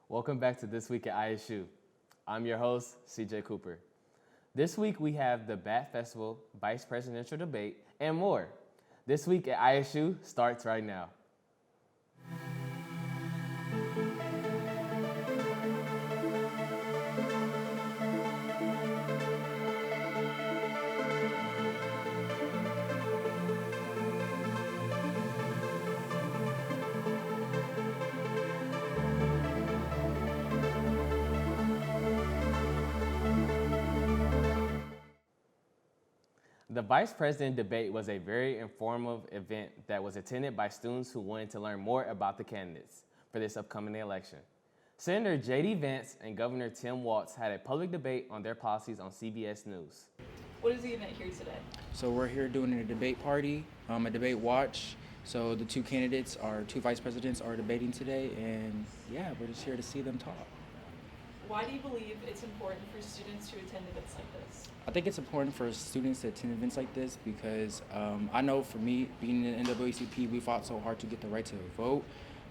Welcome back to This Week at ISU. I'm your host, CJ Cooper. This week we have the Bat Festival, Vice Presidential Debate, and more. This Week at ISU starts right now. The Vice President Debate was a very informative event that was attended by students who wanted to learn more about the candidates for this upcoming election. Senator J.D. Vance and Governor Tim Walz had a public debate on their policies on CBS News. What is the event here today? So we're here doing a debate party, a debate watch. So the two candidates, our two vice presidents, are debating today, and yeah, we're just here to see them talk. Why do you believe it's important for students to attend events like this? I think it's important for students to attend events like this because I know for me, being in the NAACP, we fought so hard to get the right to vote.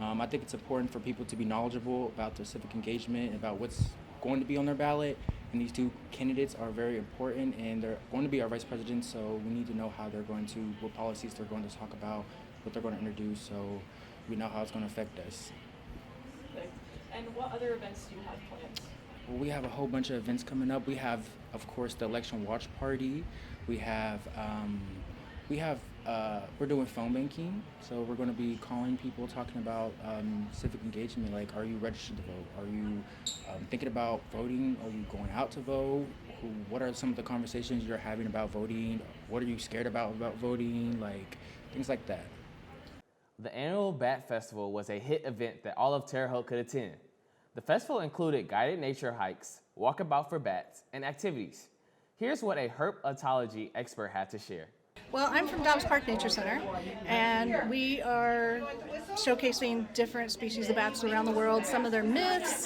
I think it's important for people to be knowledgeable about their civic engagement, about what's going to be on their ballot. And these two candidates are very important, and they're going to be our vice presidents, so we need to know how they're going to, what policies they're going to talk about, what they're going to introduce, so we know how it's going to affect us. Okay. And what other events do you have planned? Well, we have a whole bunch of events coming up. We have, of course, the election watch party. We're doing phone banking. So we're going to be calling people, talking about civic engagement. Like, are you registered to vote? Are you thinking about voting? Are you going out to vote? What are some of the conversations you're having about voting? What are you scared about voting? Like, things like that. The annual Bat Festival was a hit event that all of Terre Haute could attend. The festival included guided nature hikes, walkabout for bats, and activities. Here's what a herpetology expert had to share. Well, I'm from Dobbs Park Nature Center, and we are showcasing different species of bats around the world, some of their myths.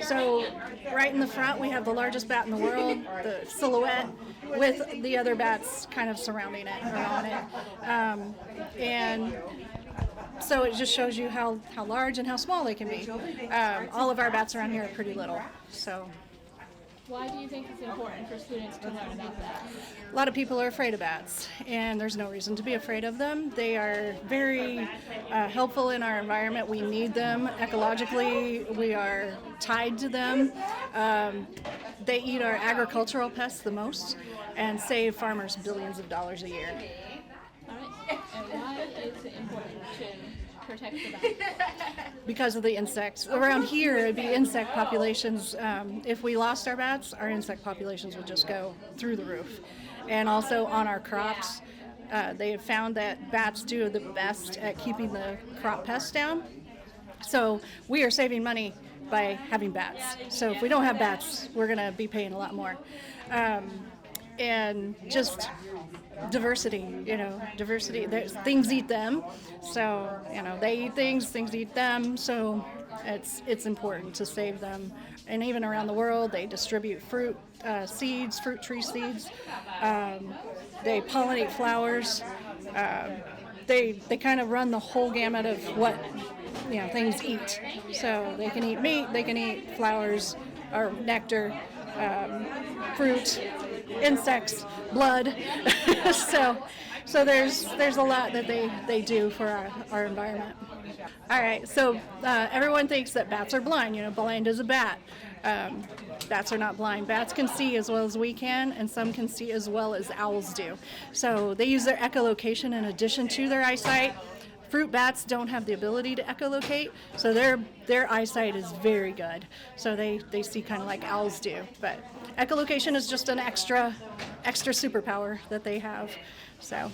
So right in the front, we have the largest bat in the world, the silhouette, with the other bats kind of surrounding it or on it. And so it just shows you how large and how small they can be. All of our bats around here are pretty little. So. Why do you think it's important for students to learn about that? A lot of people are afraid of bats, and there's no reason to be afraid of them. They are very helpful in our environment. We need them ecologically. We are tied to them. They eat our agricultural pests the most and save farmers billions of dollars a year. All right. And why is it important to protect the bats? Because of the insects. Around here, it'd be insect populations. If we lost our bats, our insect populations would just go through the roof. And also on our crops, they have found that bats do the best at keeping the crop pests down. So we are saving money by having bats. So if we don't have bats, we're going to be paying a lot more. And just diversity, diversity. Things eat them, so they eat things eat them. So it's important to save them. And even around the world, they distribute fruit tree seeds. They pollinate flowers. They kind of run the whole gamut of what things eat. So they can eat meat, they can eat flowers or nectar, fruit, insects, blood. so there's a lot that they do for our environment. All right, so everyone thinks that bats are blind. Blind as a bat. Bats are not blind. Bats can see as well as we can, and some can see as well as owls do. So they use their echolocation in addition to their eyesight. Fruit bats don't have the ability to echolocate, so their eyesight is very good. So they see kind of like owls do. But echolocation is just an extra superpower that they have. So.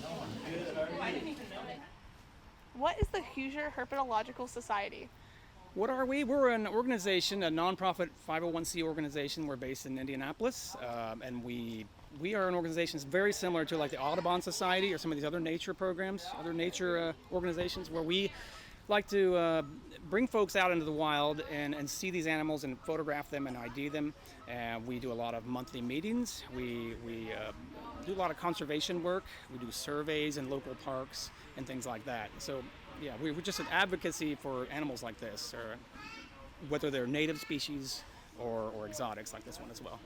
What is the Hoosier Herpetological Society? What are we? We're an organization, a nonprofit 501c organization. We're based in Indianapolis, and we are an organization that's very similar to like the Audubon Society or some of these other nature programs, other nature organizations, where we like to bring folks out into the wild and see these animals and photograph them and ID them. We do a lot of monthly meetings. We do a lot of conservation work. We do surveys in local parks and things like that. So yeah, we're just an advocacy for animals like this. whether they're native species or exotics like this one as well.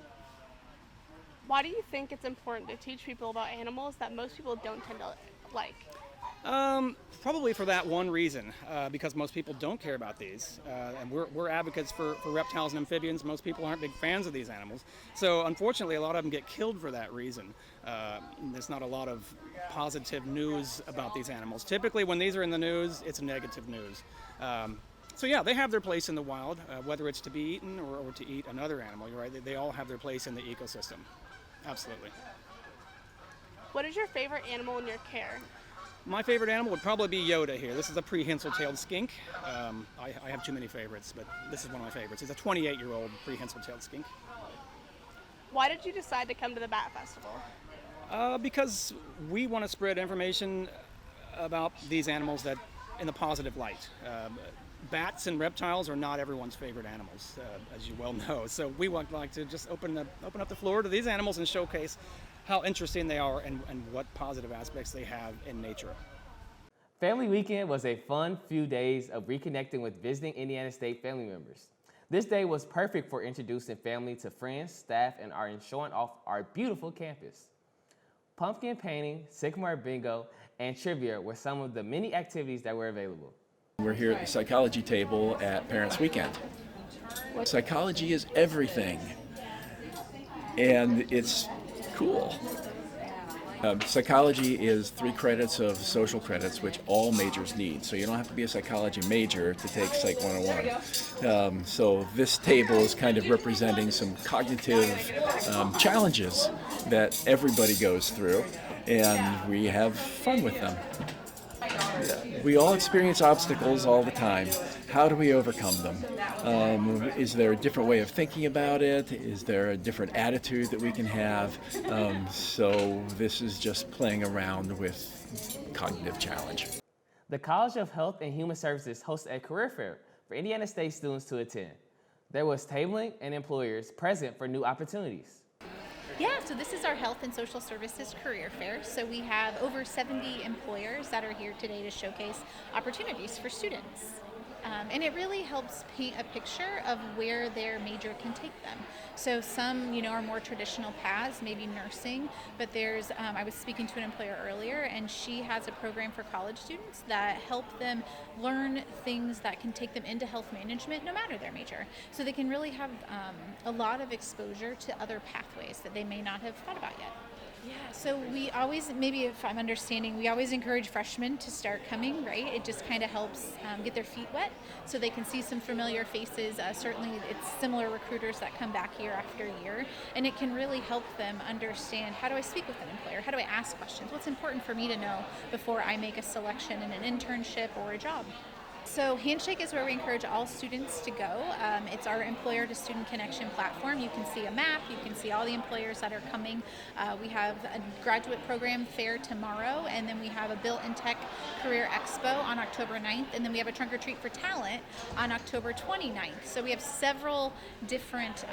Why do you think it's important to teach people about animals that most people don't tend to like? Probably for that one reason, because most people don't care about these, and we're advocates for reptiles and amphibians. Most people aren't big fans of these animals, so unfortunately a lot of them get killed for that reason. There's not a lot of positive news about these animals. Typically when these are in the news, it's negative news. So yeah, they have their place in the wild, whether it's to be eaten or to eat another animal. You're right, they all have their place in the ecosystem. Absolutely. What is your favorite animal in your care? My favorite animal would probably be Yoda here. This is a prehensile-tailed skink. I have too many favorites, but this is one of my favorites. He's a 28-year-old prehensile-tailed skink. Why did you decide to come to the Bat Festival? Because we want to spread information about these animals that in the positive light. Bats and reptiles are not everyone's favorite animals, as you well know. So we would like to just open up the floor to these animals and showcase how interesting they are and what positive aspects they have in nature. Family Weekend was a fun few days of reconnecting with visiting Indiana State family members. This day was perfect for introducing family to friends, staff, and showing off our beautiful campus. Pumpkin painting, Sycamore bingo, and trivia were some of the many activities that were available. We're here at the psychology table at Parents Weekend. Psychology is everything, and it's cool. Psychology is 3 credits of social credits, which all majors need. So you don't have to be a psychology major to take Psych 101. So this table is kind of representing some cognitive challenges that everybody goes through, and we have fun with them. We all experience obstacles all the time. How do we overcome them? Is there a different way of thinking about it? Is there a different attitude that we can have? So this is just playing around with cognitive challenge. The College of Health and Human Services hosted a career fair for Indiana State students to attend. There was tabling and employers present for new opportunities. Yeah, so this is our Health and Social Services Career Fair. So we have over 70 employers that are here today to showcase opportunities for students. And it really helps paint a picture of where their major can take them. So some, are more traditional paths, maybe nursing, but there's, I was speaking to an employer earlier, and she has a program for college students that help them learn things that can take them into health management no matter their major. So they can really have a lot of exposure to other pathways that they may not have thought about yet. Yeah, so we always, maybe if I'm understanding, we always encourage freshmen to start coming, right? It just kind of helps get their feet wet so they can see some familiar faces. Certainly it's similar recruiters that come back year after year, and it can really help them understand, how do I speak with an employer? How do I ask questions? What's important for me to know before I make a selection in an internship or a job? So Handshake is where we encourage all students to go. It's our employer to student connection platform. You can see a map, you can see all the employers that are coming. We have a graduate program fair tomorrow, and then we have a Built in Tech Career Expo on October 9th, and then we have a trunk or treat for talent on October 29th. So we have several different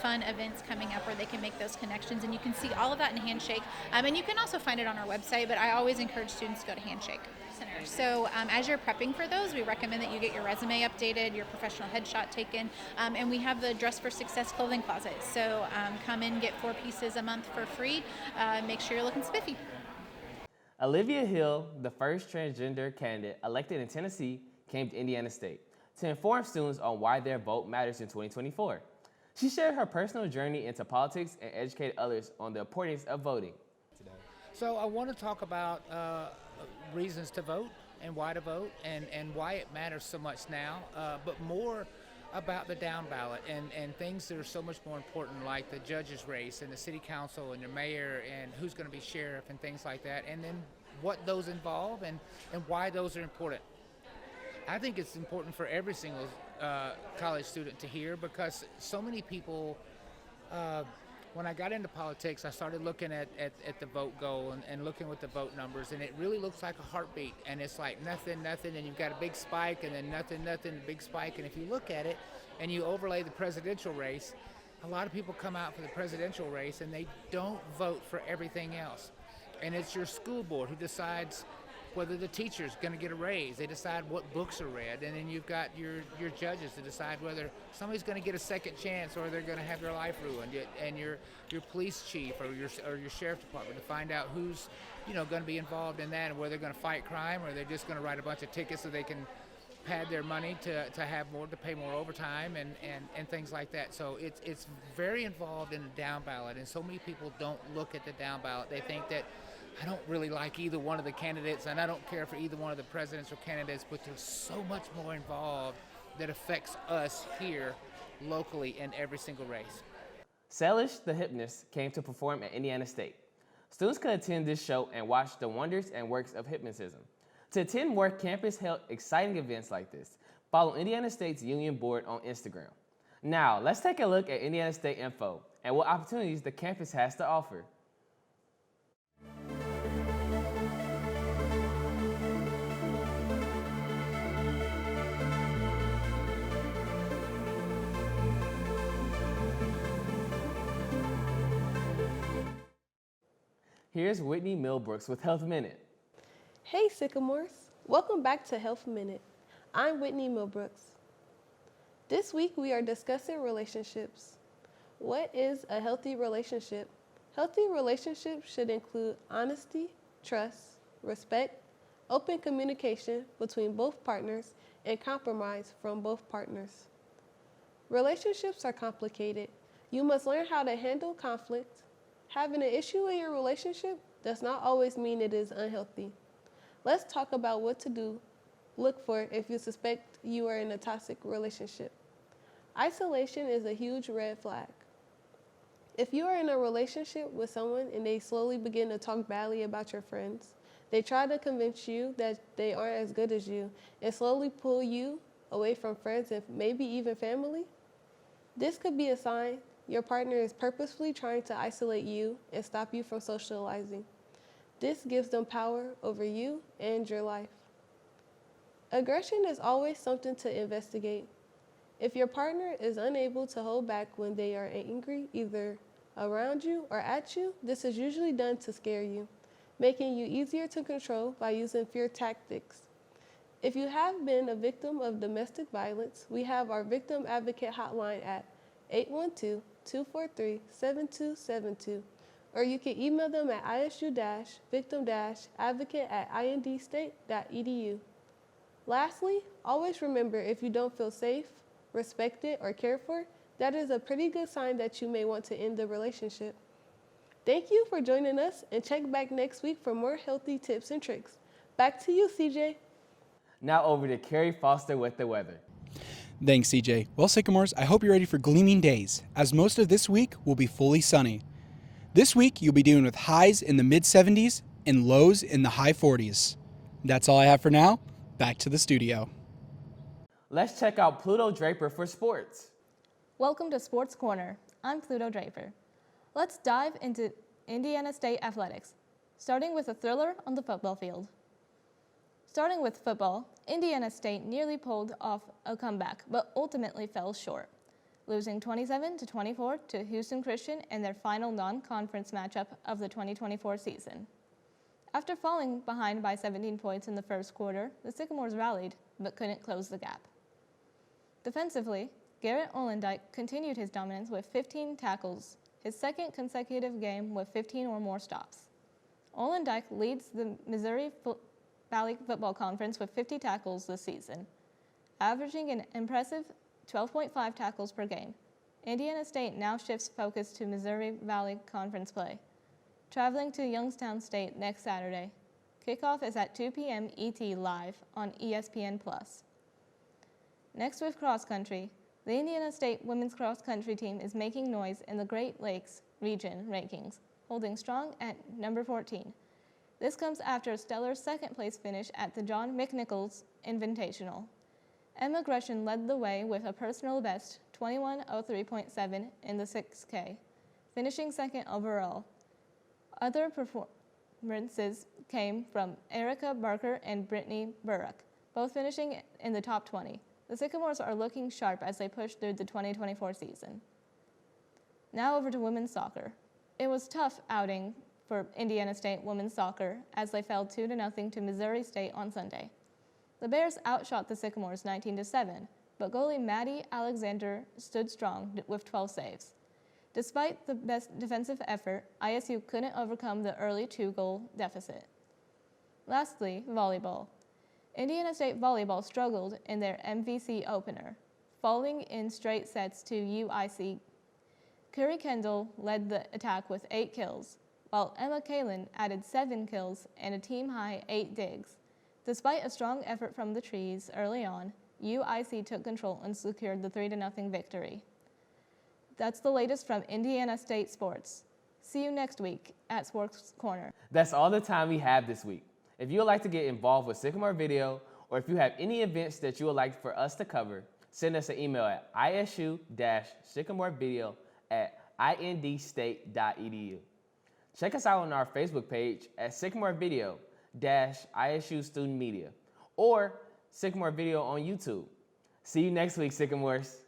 fun events coming up where they can make those connections, and you can see all of that in Handshake. And you can also find it on our website, but I always encourage students to go to Handshake Center. So as you're prepping for those, we recommend that you get your resume updated, your professional headshot taken, and we have the Dress for Success clothing closet. So come in, get 4 pieces a month for free. Make sure you're looking spiffy. Olivia Hill, the first transgender candidate elected in Tennessee, came to Indiana State to inform students on why their vote matters in 2024. She shared her personal journey into politics and educated others on the importance of voting. So I want to talk about reasons to vote and why to vote and why it matters so much now, but more about the down ballot and things that are so much more important, like the judge's race and the city council and the mayor and who's going to be sheriff and things like that, and then what those involve and why those are important. I think it's important for every single college student to hear, because so many people, when I got into politics, I started looking at the vote goal and looking with the vote numbers, and it really looks like a heartbeat, and it's like nothing, and you've got a big spike, and then nothing, big spike. And if you look at it and you overlay the presidential race, a lot of people come out for the presidential race and they don't vote for everything else. And it's your school board who decides whether the teacher's going to get a raise. They decide what books are read, and then you've got your judges to decide whether somebody's going to get a second chance or they're going to have their life ruined. And your police chief or your sheriff's department to find out who's going to be involved in that and whether they're going to fight crime or they're just going to write a bunch of tickets so they can pad their money to pay more overtime and things like that. So it's very involved in the down ballot, and so many people don't look at the down ballot. They think that I don't really like either one of the candidates and I don't care for either one of the presidential candidates, but there's so much more involved that affects us here locally in every single race. Salish the Hypnotist came to perform at Indiana State. Students could attend this show and watch the wonders and works of hypnotism. To attend more campus-held exciting events like this, follow Indiana State's Union Board on Instagram. Now, let's take a look at Indiana State info and what opportunities the campus has to offer. Here's Whitney Milbrooks with Health Minute. Hey Sycamores, welcome back to Health Minute. I'm Whitney Milbrooks. This week we are discussing relationships. What is a healthy relationship? Healthy relationships should include honesty, trust, respect, open communication between both partners, and compromise from both partners. Relationships are complicated. You must learn how to handle conflict. Having an issue in your relationship does not always mean it is unhealthy. Let's talk about what to look for if you suspect you are in a toxic relationship. Isolation is a huge red flag. If you are in a relationship with someone and they slowly begin to talk badly about your friends, they try to convince you that they aren't as good as you and slowly pull you away from friends and maybe even family, this could be a sign your partner is purposefully trying to isolate you and stop you from socializing. This gives them power over you and your life. Aggression is always something to investigate. If your partner is unable to hold back when they are angry, either around you or at you, this is usually done to scare you, making you easier to control by using fear tactics. If you have been a victim of domestic violence, we have our Victim Advocate Hotline at 812-243-7272, or you can email them at isu-victim-advocate@indstate.edu. Lastly, always remember, if you don't feel safe, respected, or cared for, that is a pretty good sign that you may want to end the relationship. Thank you for joining us, and check back next week for more healthy tips and tricks. Back to you, CJ. Now over to Cary Foster with the weather. Thanks, CJ. Well, Sycamores, I hope you're ready for gleaming days, as most of this week will be fully sunny. This week, you'll be dealing with highs in the mid-70s and lows in the high 40s. That's all I have for now. Back to the studio. Let's check out Pluto Draper for sports. Welcome to Sports Corner. I'm Pluto Draper. Let's dive into Indiana State athletics, starting with a thriller on the football field. Starting with football, Indiana State nearly pulled off a comeback, but ultimately fell short, losing 27-24 to Houston Christian in their final non-conference matchup of the 2024 season. After falling behind by 17 points in the first quarter, the Sycamores rallied, but couldn't close the gap. Defensively, Garrett Olendyke continued his dominance with 15 tackles, his second consecutive game with 15 or more stops. Olendyke leads the Missouri Valley Football Conference with 50 tackles this season, averaging an impressive 12.5 tackles per game. Indiana State now shifts focus to Missouri Valley Conference play, traveling to Youngstown State next Saturday. Kickoff is at 2 p.m. ET live on ESPN+. Next with cross country, the Indiana State women's cross country team is making noise in the Great Lakes region rankings, holding strong at number 14. This comes after a stellar second-place finish at the John McNichols Invitational. Emma Gresham led the way with a personal best 21:03.7 in the 6K, finishing second overall. Other performances came from Erica Barker and Brittany Burrock, both finishing in the top 20. The Sycamores are looking sharp as they push through the 2024 season. Now over to women's soccer. It was a tough outing for Indiana State women's soccer as they fell 2-0 to Missouri State on Sunday. The Bears outshot the Sycamores 19-7, but goalie Maddie Alexander stood strong with 12 saves. Despite the best defensive effort, ISU couldn't overcome the early 2-goal deficit. Lastly, volleyball. Indiana State volleyball struggled in their MVC opener, falling in straight sets to UIC. Curry Kendall led the attack with 8 kills, while Emma Kalin added 7 kills and a team-high 8 digs. Despite a strong effort from the Trees early on, UIC took control and secured the 3-0 victory. That's the latest from Indiana State Sports. See you next week at Sports Corner. That's all the time we have this week. If you would like to get involved with Sycamore Video, or if you have any events that you would like for us to cover, send us an email at isu-sycamorevideo@indstate.edu. Check us out on our Facebook page at Sycamore Video-ISU Student Media, or Sycamore Video on YouTube. See you next week, Sycamores.